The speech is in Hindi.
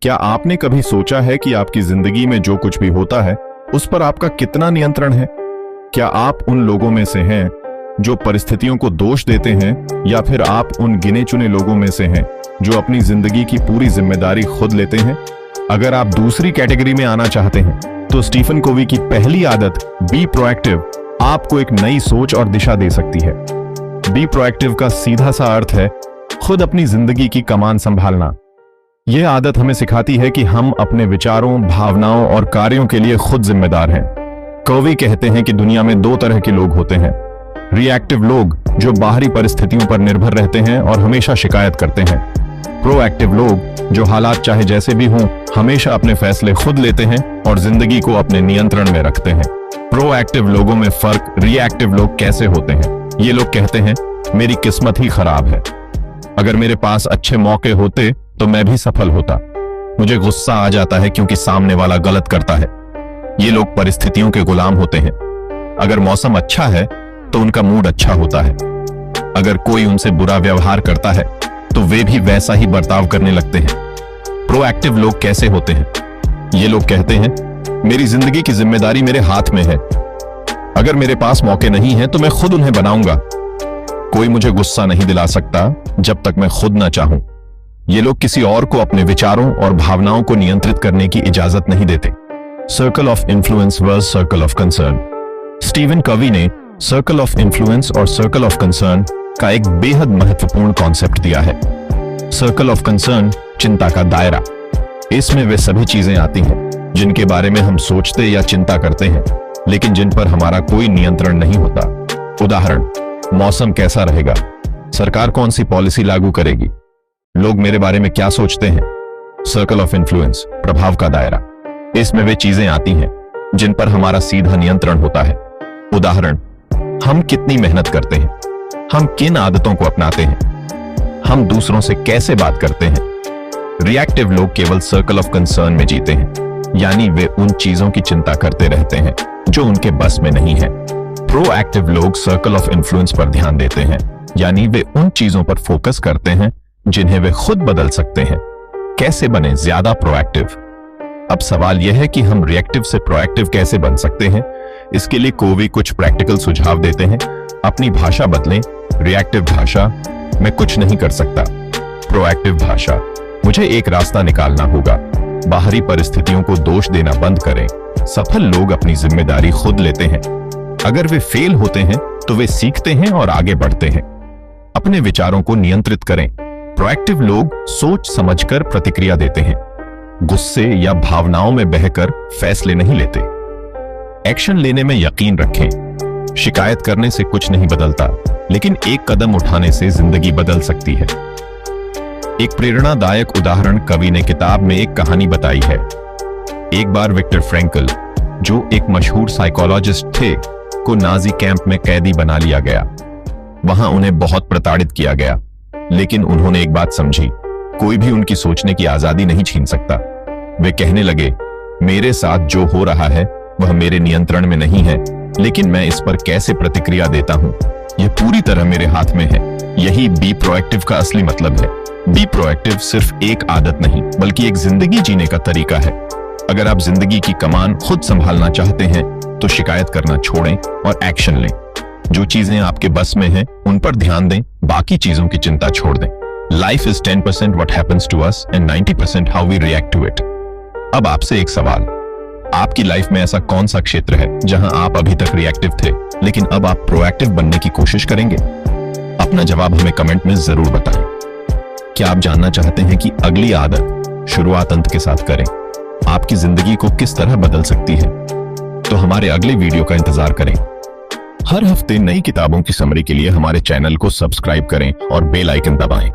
क्या आपने कभी सोचा है कि आपकी जिंदगी में जो कुछ भी होता है उस पर आपका कितना नियंत्रण है? क्या आप उन लोगों में से हैं जो परिस्थितियों को दोष देते हैं, या फिर आप उन गिने चुने लोगों में से हैं जो अपनी जिंदगी की पूरी जिम्मेदारी खुद लेते हैं? अगर आप दूसरी कैटेगरी में आना चाहते हैं तो स्टीफन कोवी की पहली आदत बी प्रोएक्टिव आपको एक नई सोच और दिशा दे सकती है। बी प्रोएक्टिव का सीधा सा अर्थ है खुद अपनी जिंदगी की कमान संभालना। यह आदत हमें सिखाती है कि हम अपने विचारों, भावनाओं और कार्यों के लिए खुद जिम्मेदार हैं। कोवी कहते हैं कि दुनिया में दो तरह के लोग होते हैं। रिएक्टिव लोग जो बाहरी परिस्थितियों पर निर्भर रहते हैं और हमेशा शिकायत करते हैं। प्रोएक्टिव लोग जो हालात चाहे जैसे भी हों हमेशा अपने फैसले खुद लेते हैं और जिंदगी को अपने नियंत्रण में रखते हैं। प्रोएक्टिव लोगों में फर्क रिएक्टिव लोग कैसे होते हैं? ये लोग कहते हैं मेरी किस्मत ही खराब है, अगर मेरे पास अच्छे मौके होते तो मैं भी सफल होता। मुझे गुस्सा आ जाता है क्योंकि सामने वाला गलत करता है। ये लोग परिस्थितियों के गुलाम होते हैं। अगर मौसम अच्छा है तो उनका मूड अच्छा होता है। अगर कोई उनसे बुरा व्यवहार करता है तो वे भी वैसा ही बर्ताव करने लगते हैं। प्रोएक्टिव लोग कैसे होते हैं? ये लोग कहते हैं मेरी जिंदगी की जिम्मेदारी मेरे हाथ में है। अगर मेरे पास मौके नहीं है तो मैं खुद उन्हें बनाऊंगा। कोई मुझे गुस्सा नहीं दिला सकता जब तक मैं खुद ना चाहूं। ये लोग किसी और को अपने विचारों और भावनाओं को नियंत्रित करने की इजाजत नहीं देते। Circle of influence versus circle of concern. Steven कवी ने सर्कल ऑफ इन्फ्लुएंस और सर्कल ऑफ कंसर्न का एक बेहद महत्वपूर्ण कॉन्सेप्ट दिया है। सर्कल ऑफ कंसर्न चिंता का दायरा। इसमें वे सभी चीजें आती हैं जिनके बारे में हम सोचते या चिंता करते हैं लेकिन जिन पर हमारा कोई नियंत्रण नहीं होता। उदाहरण, मौसम कैसा रहेगा, सरकार कौन सी पॉलिसी लागू करेगी, लोग मेरे बारे में क्या सोचते हैं। सर्कल ऑफ इन्फ्लुएंस, प्रभाव का दायरा। इसमें वे चीजें आती हैं जिन पर हमारा सीधा नियंत्रण होता है। उदाहरण, हम कितनी मेहनत करते हैं, हम किन आदतों को अपनाते हैं, हम दूसरों से कैसे बात करते हैं। रिएक्टिव लोग केवल सर्कल ऑफ कंसर्न में जीते हैं, यानी वे उन चीजों की चिंता करते रहते हैं जो उनके बस में नहीं है। प्रोएक्टिव लोग सर्कल ऑफ इन्फ्लुएंस पर ध्यान देते हैं, यानी वे उन चीजों पर फोकस करते हैं जिन्हें वे खुद बदल सकते हैं। कैसे बने ज्यादा प्रोएक्टिव? अब सवाल यह है कि हम रिएक्टिव से प्रोएक्टिव कैसे बन सकते हैं। इसके लिए कोवी कुछ प्रैक्टिकल सुझाव देते हैं। अपनी भाषा बदलें। रिएक्टिव भाषा, मैं कुछ नहीं कर सकता। प्रोएक्टिव भाषा, मुझे एक रास्ता निकालना होगा। बाहरी परिस्थितियों को दोष देना बंद करें। सफल लोग अपनी जिम्मेदारी खुद लेते हैं। अगर वे फेल होते हैं तो वे सीखते हैं और आगे बढ़ते हैं। अपने विचारों को नियंत्रित करें। प्रोएक्टिव लोग सोच समझकर प्रतिक्रिया देते हैं, गुस्से या भावनाओं में बहकर फैसले नहीं लेते। एक्शन लेने में यकीन रखें। शिकायत करने से कुछ नहीं बदलता, लेकिन एक कदम उठाने से जिंदगी बदल सकती है। एक प्रेरणादायक उदाहरण कवि ने किताब में एक कहानी बताई है। एक बार विक्टर फ्रैंकल, जो एक मशहूर साइकोलॉजिस्ट थे, को नाजी कैंप में कैदी बना लिया गया। वहां उन्हें बहुत प्रताड़ित किया गया, लेकिन उन्होंने एक बात समझी, कोई भी उनकी सोचने की आजादी नहीं छीन सकता। वे कहने लगे, मेरे साथ जो हो रहा है वह मेरे नियंत्रण में नहीं है, लेकिन मैं इस पर कैसे प्रतिक्रिया देता हूं, यह पूरी तरह मेरे हाथ में है। यही बी प्रोएक्टिव का असली मतलब है। बी प्रोएक्टिव सिर्फ एक आदत नहीं, बल्कि एक जिंदगी जीने का तरीका है। अगर आप जिंदगी की कमान खुद संभालना चाहते हैं तो शिकायत करना छोड़ें और एक्शन लें। जो चीजें आपके बस में हैं उन पर ध्यान दें, बाकी चीजों की चिंता छोड़ दें। Life is 10% what happens to us and 90% how we react to it। अब आपसे एक सवाल, आपकी लाइफ में ऐसा कौन सा क्षेत्र है जहां आप अभी तक रिएक्टिव थे लेकिन अब आप प्रोएक्टिव बनने की कोशिश करेंगे? अपना जवाब हमें कमेंट में जरूर बताएं। क्या आप जानना चाहते हैं कि अगली आदत शुरुआत अंत के साथ करें आपकी जिंदगी को किस तरह बदल सकती है? तो हमारे अगले वीडियो का इंतजार करें। हर हफ्ते नई किताबों की समरी के लिए हमारे चैनल को सब्सक्राइब करें और बेल आइकन दबाएं।